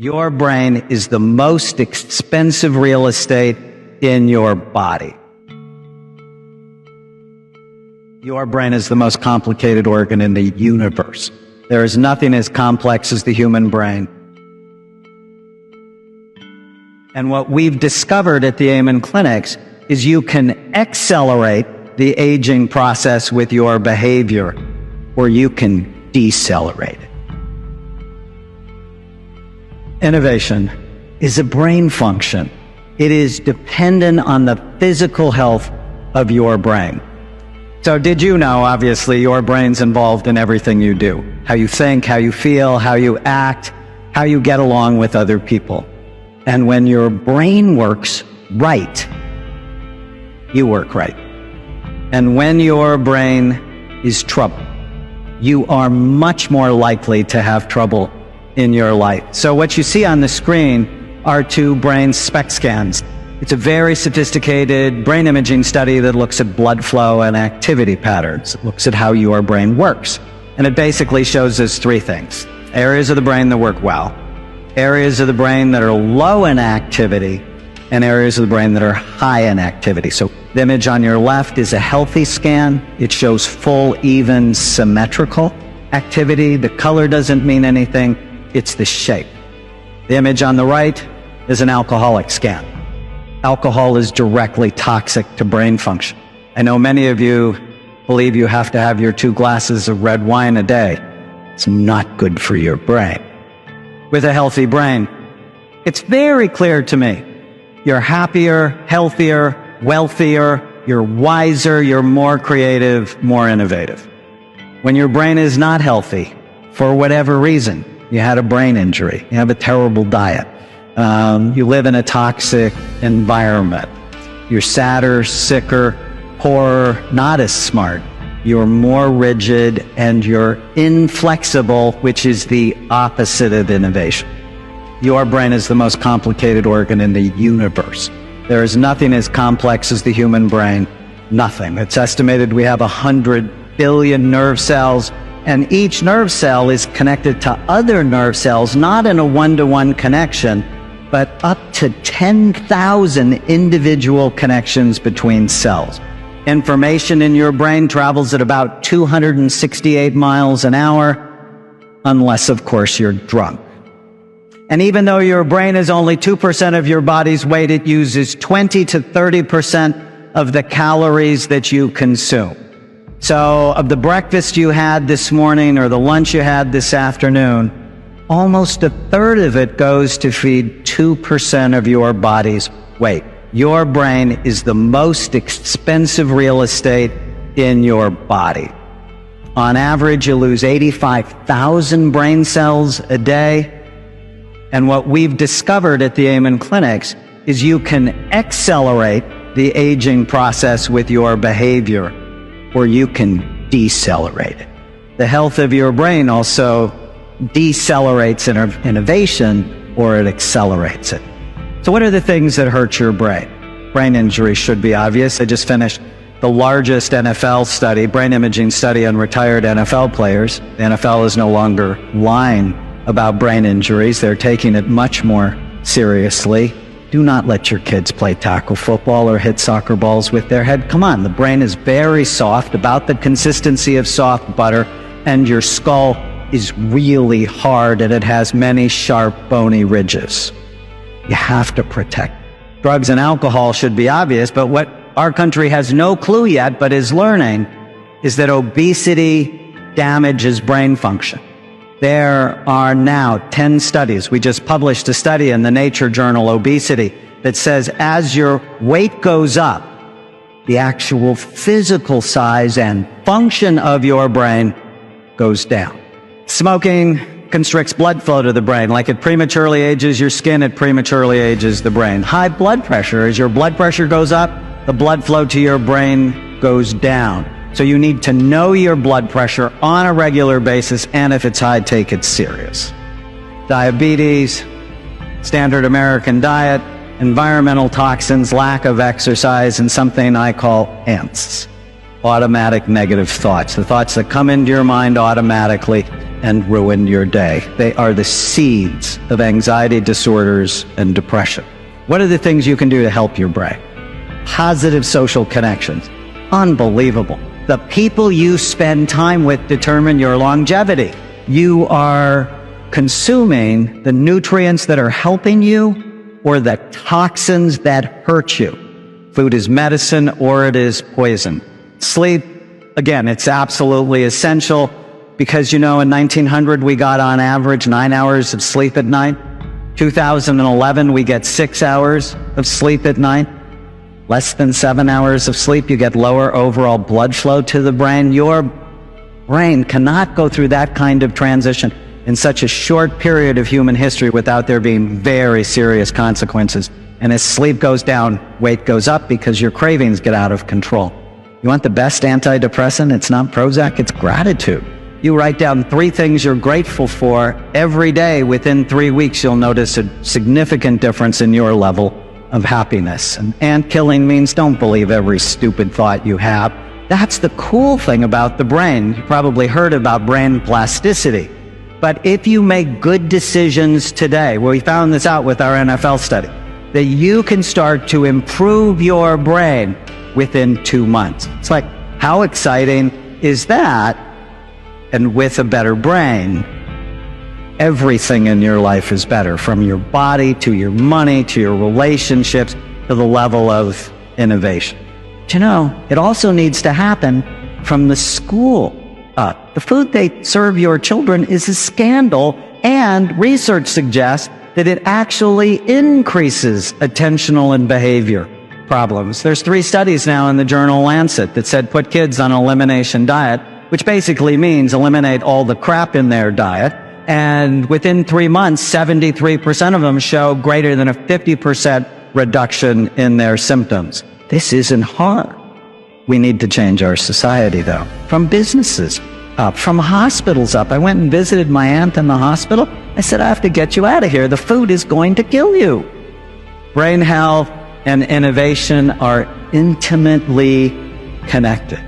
Your brain is the most expensive real estate in your body. Your brain is the most complicated organ in the universe. There is nothing as complex as the human brain. And what we've discovered at the Amen clinics is you can accelerate the aging process with your behavior, or you can decelerate it. Innovation is a brain function. It is dependent on the physical health of your brain. So did you know, obviously, your brain's involved in everything you do. How you think, how you feel, how you act, how you get along with other people. And when your brain works right, you work right. And when your brain is troubled, you are much more likely to have trouble in your life. So what you see on the screen are two brain SPECT scans. It's a very sophisticated brain imaging study that looks at blood flow and activity patterns. It looks at how your brain works. And it basically shows us three things. Areas of the brain that work well, areas of the brain that are low in activity, and areas of the brain that are high in activity. So the image on your left is a healthy scan. It shows full, even, symmetrical activity. The color doesn't mean anything. It's the shape. The image on the right is an alcoholic scan. Alcohol is directly toxic to brain function. I know many of you believe you have to have your 2 glasses of red wine a day. It's not good for your brain. With a healthy brain, it's very clear to me. You're happier, healthier, wealthier, you're wiser, you're more creative, more innovative. When your brain is not healthy, for whatever reason, you had a brain injury, you have a terrible diet, you live in a toxic environment, you're sadder, sicker, poorer, not as smart, you're more rigid, and you're inflexible, which is the opposite of innovation. Your brain is the most complicated organ in the universe. There is nothing as complex as the human brain. Nothing. It's estimated we have 100 billion nerve cells, and each nerve cell is connected to other nerve cells, not in a one-to-one connection, but up to 10,000 individual connections between cells. Information in your brain travels at about 268 miles an hour, unless, of course, you're drunk. And even though your brain is only 2% of your body's weight, it uses 20 to 30% of the calories that you consume. So of the breakfast you had this morning or the lunch you had this afternoon, almost a third of it goes to feed 2% of your body's weight. Your brain is the most expensive real estate in your body. On average, you lose 85,000 brain cells a day. And what we've discovered at the Amen clinics is you can accelerate the aging process with your behavior, or you can decelerate it. The health of your brain also decelerates innovation, or it accelerates it. So what are the things that hurt your brain? Brain injury should be obvious. I just finished the largest NFL study, brain imaging study on retired NFL players. The NFL is no longer lying about brain injuries. They're taking it much more seriously. Do not let your kids play tackle football or hit soccer balls with their head. Come on, the brain is very soft, about the consistency of soft butter, and your skull is really hard, and it has many sharp, bony ridges. You have to protect. Drugs and alcohol should be obvious, but what our country has no clue yet, but is learning, is that obesity damages brain function. There are now 10 studies. We just published a study in the Nature journal, Obesity, that says as your weight goes up, the actual physical size and function of your brain goes down. Smoking constricts blood flow to the brain. Like it prematurely ages your skin, it prematurely ages the brain. High blood pressure, as your blood pressure goes up, the blood flow to your brain goes down. So you need to know your blood pressure on a regular basis, and if it's high, take it serious. Diabetes, standard American diet, environmental toxins, lack of exercise, and something I call ANTs, automatic negative thoughts, the thoughts that come into your mind automatically and ruin your day. They are the seeds of anxiety disorders and depression. What are the things you can do to help your brain? Positive social connections. Unbelievable. The people you spend time with determine your longevity. You are consuming the nutrients that are helping you or the toxins that hurt you. Food is medicine or it is poison. Sleep, again, it's absolutely essential because, in 1900 we got on average 9 hours of sleep at night. 2011 we get 6 hours of sleep at night. Less than 7 hours of sleep, you get lower overall blood flow to the brain. Your brain cannot go through that kind of transition in such a short period of human history without there being very serious consequences. And as sleep goes down, weight goes up because your cravings get out of control. You want the best antidepressant? It's not Prozac, it's gratitude. You write down 3 things you're grateful for every day. Within 3 weeks, you'll notice a significant difference in your level of happiness. And ant killing means don't believe every stupid thought you have. That's the cool thing about the brain. You probably heard about brain plasticity. But if you make good decisions today, we found this out with our NFL study, that you can start to improve your brain within 2 months. It's like, how exciting is that? And with a better brain, everything in your life is better, from your body to your money to your relationships to the level of innovation. But it also needs to happen from the school up. The food they serve your children is a scandal, and research suggests that it actually increases attentional and behavior problems. There's 3 studies now in the journal Lancet that said put kids on an elimination diet, which basically means eliminate all the crap in their diet. And within 3 months, 73% of them show greater than a 50% reduction in their symptoms. This isn't hard. We need to change our society, though. From businesses up, from hospitals up. I went and visited my aunt in the hospital. I said, I have to get you out of here. The food is going to kill you. Brain health and innovation are intimately connected.